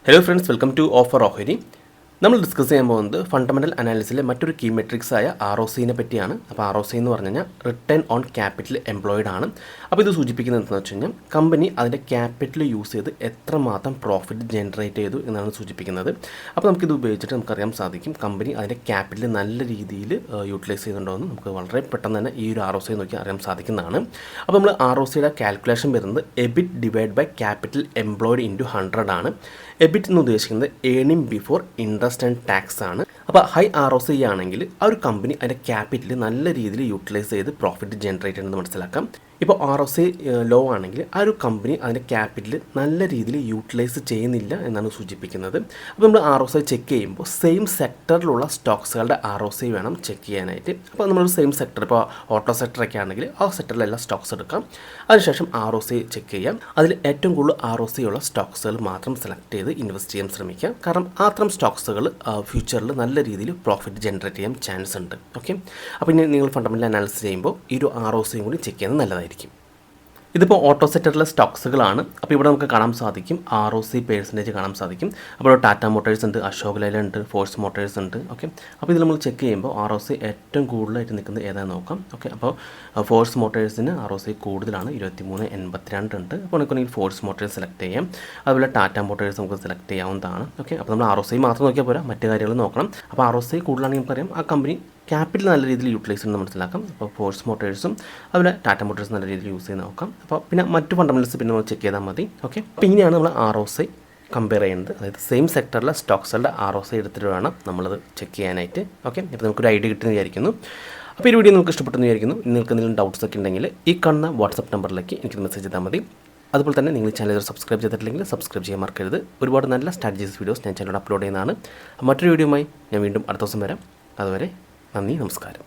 Hello friends, welcome to offer ഓഹരി. നമ്മൾ discuss ചെയ്യാൻ പോകുന്നത് ഫണ്ടമെൻ്റൽ അനാലിസിലെ മറ്റൊരു കീ മെട്രിക്സ് ആയ ROCനെ പറ്റിയാണ്. അപ്പോൾ ROC എന്ന് പറഞ്ഞു കഴിഞ്ഞാൽ റിട്ടേൺ ഓൺ ക്യാപിറ്റൽ എംപ്ലോയിഡ് ആണ്. അപ്പോൾ ഇത് സൂചിപ്പിക്കുന്നത് എന്താണെന്ന് വെച്ച് കഴിഞ്ഞാൽ കമ്പനി അതിൻ്റെ ക്യാപിറ്റൽ യൂസ് ചെയ്ത് എത്രമാത്രം പ്രോഫിറ്റ് ജനറേറ്റ് ചെയ്തു എന്നാണ് സൂചിപ്പിക്കുന്നത്. അപ്പോൾ നമുക്കിത് ഉപയോഗിച്ചിട്ട് നമുക്കറിയാൻ സാധിക്കും കമ്പനി അതിൻ്റെ ക്യാപിറ്റൽ നല്ല രീതിയിൽ യൂട്ടിലൈസ് ചെയ്യുന്നുണ്ടോ എന്ന് നമുക്ക് വളരെ പെട്ടെന്ന് തന്നെ ഈ ഒരു ROC നോക്കി അറിയാൻ സാധിക്കുന്നതാണ്. അപ്പോൾ നമ്മൾ ROCയുടെ കാൽക്കുലേഷൻ വരുന്നത് EBIT divide by capital employed into 100 ആണ്. എബിറ്റ് എന്ന് ഉദ്ദേശിക്കുന്നത് earning before interest and tax ആണ്. അപ്പോൾ ഹൈ ROC ആണെങ്കിൽ ആ ഒരു കമ്പനി അതിൻ്റെ ക്യാപിറ്റൽ നല്ല രീതിയിൽ യൂട്ടിലൈസ് ചെയ്ത് പ്രോഫിറ്റ് ജനറേറ്റ് ചെയ്യുന്നത് മനസ്സിലാക്കാം. ഇപ്പോൾ ROC ലോ ആണെങ്കിൽ ആ ഒരു കമ്പനി അതിൻ്റെ ക്യാപിറ്റൽ നല്ല രീതിയിൽ യൂട്ടിലൈസ് ചെയ്യുന്നില്ല എന്നാണ് സൂചിപ്പിക്കുന്നത്. അപ്പോൾ നമ്മൾ ROC ചെക്ക് ചെയ്യുമ്പോൾ സെയിം സെക്ടറിലുള്ള സ്റ്റോക്സുകളുടെ ROC വേണം ചെക്ക് ചെയ്യാനായിട്ട്. അപ്പോൾ നമ്മൾ സെയിം സെക്ടർ, ഇപ്പോൾ ഓട്ടോ സെക്ടറൊക്കെ ആണെങ്കിൽ ആ സെക്ടറിലെല്ലാം സ്റ്റോക്സ് എടുക്കാം. അതിനുശേഷം ROC ചെക്ക് ചെയ്യാം. അതിൽ ഏറ്റവും കൂടുതൽ ROC ഉള്ള സ്റ്റോക്സുകൾ മാത്രം സെലക്ട് ചെയ്ത് ഇൻവെസ്റ്റ് ചെയ്യാൻ ശ്രമിക്കുക. കാരണം അത്തരം സ്റ്റോക്സുകൾ ഫ്യൂച്ചറിൽ നല്ല രീതിയിൽ പ്രോഫിറ്റ് ജനറേറ്റ് ചെയ്യാൻ ചാൻസ് ഉണ്ട്. ഓക്കെ, അപ്പോൾ ഇനി നിങ്ങൾ ഫണ്ടമെൻ്റൽ അനാലിസിസ് ചെയ്യുമ്പോൾ ഈ ഒരു ROCയും കൂടി ചെക്ക് ചെയ്യുന്നത് നല്ലതായിരിക്കും. ഇതിപ്പോൾ ഓട്ടോ സെക്ടറിലെ സ്റ്റോക്സുകളാണ്. അപ്പോൾ ഇവിടെ നമുക്ക് കാണാൻ സാധിക്കും ROC പെർസെൻറ്റേജ് കാണാൻ സാധിക്കും. അപ്പോൾ ടാറ്റ മോട്ടോഴ്സ് ഉണ്ട്, അശോക് ലേലൻഡ് ഉണ്ട്, ഫോഴ്സ് മോട്ടോഴ്സ് ഉണ്ട്. ഓക്കെ, അപ്പോൾ ഇത് നമ്മൾ ചെക്ക് ചെയ്യുമ്പോൾ ROC ഏറ്റവും കൂടുതലായിട്ട് നിൽക്കുന്നത് ഏതാണെന്ന് നോക്കാം. ഓക്കെ, അപ്പോൾ ഫോഴ്സ് മോട്ടോഴ്സിന് ROC കൂടുതലാണ്, 23.82 ഉണ്ട്. അപ്പോൾ നമുക്കൊന്നെങ്കിൽ ഫോഴ്സ് മോട്ടോഴ്സ് സെലക്ട് ചെയ്യാം. അതുപോലെ ടാറ്റ മോട്ടോഴ്സ് നമുക്ക് സെലക്ട് ചെയ്യാവുന്നതാണ്. ഓക്കെ, അപ്പോൾ നമ്മൾ ROC മാത്രം നോക്കിയാൽ പോരാ, മറ്റു കാര്യങ്ങൾ നോക്കണം. അപ്പോൾ ROC കൂടുതലാണെങ്കിൽ നമുക്കറിയാം ആ കമ്പനി ക്യാപിറ്റൽ നല്ല രീതിയിൽ യൂട്ടിലൈസ് ചെയ്യുന്നത് മനസ്സിലാക്കാം. അപ്പോൾ ഫോഴ്സ് മോട്ടോഴ്സും അതുപോലെ ടാറ്റ മോട്ടോഴ്സ് നല്ല രീതിയിൽ യൂസ് ചെയ്ത് നോക്കാം. അപ്പോൾ പിന്നെ മറ്റു ഫണ്ടമെൻ്റൽസ് പിന്നെ നമ്മൾ ചെക്ക് ചെയ്താൽ മതി. ഓക്കെ, അപ്പോൾ ഇങ്ങനെയാണ് നമ്മൾ ROC കമ്പയർ ചെയ്യുന്നത്. അതായത് സെയിം സെക്ടറിലെ സ്റ്റോക്സുകളുടെ ROC എടുത്തിട്ട് വേണം നമ്മളത് ചെക്ക് ചെയ്യാനായിട്ട്. ഓക്കെ, അപ്പോൾ നമുക്കൊരു ഐഡിയ കിട്ടുമെന്ന് വിചാരിക്കുന്നു. അപ്പോൾ ഈ വീഡിയോ നമുക്ക് ഇഷ്ടപ്പെട്ടെന്ന് വിചാരിക്കുന്നു. നിങ്ങൾക്ക് എന്തെങ്കിലും ഡൗട്ട്സ് ഒക്കെ ഉണ്ടെങ്കിൽ ഈ കാണുന്ന വാട്സപ്പ് നമ്പറിലേക്ക് എനിക്ക് മെസ്സേജ് ചെയ്താൽ മതി. അതുപോലെ തന്നെ നിങ്ങൾ ചാനൽ സബ്സ്ക്രൈബ് ചെയ്തിട്ടില്ലെങ്കിൽ സബ്സ്ക്രൈബ് ചെയ്യാൻ മറക്കരുത്. ഒരുപാട് നല്ല സ്ട്രാറ്റജീസ് വീഡിയോസ് ഞാൻ ചാനലിൽ അപ്ലോഡ് ചെയ്യുന്നതാണ്. മറ്റൊരു വീഡിയോയുമായി ഞാൻ വീണ്ടും അടുത്ത ദിവസം വരാം. അതുവരെ നന്ദി, നമസ്കാരം.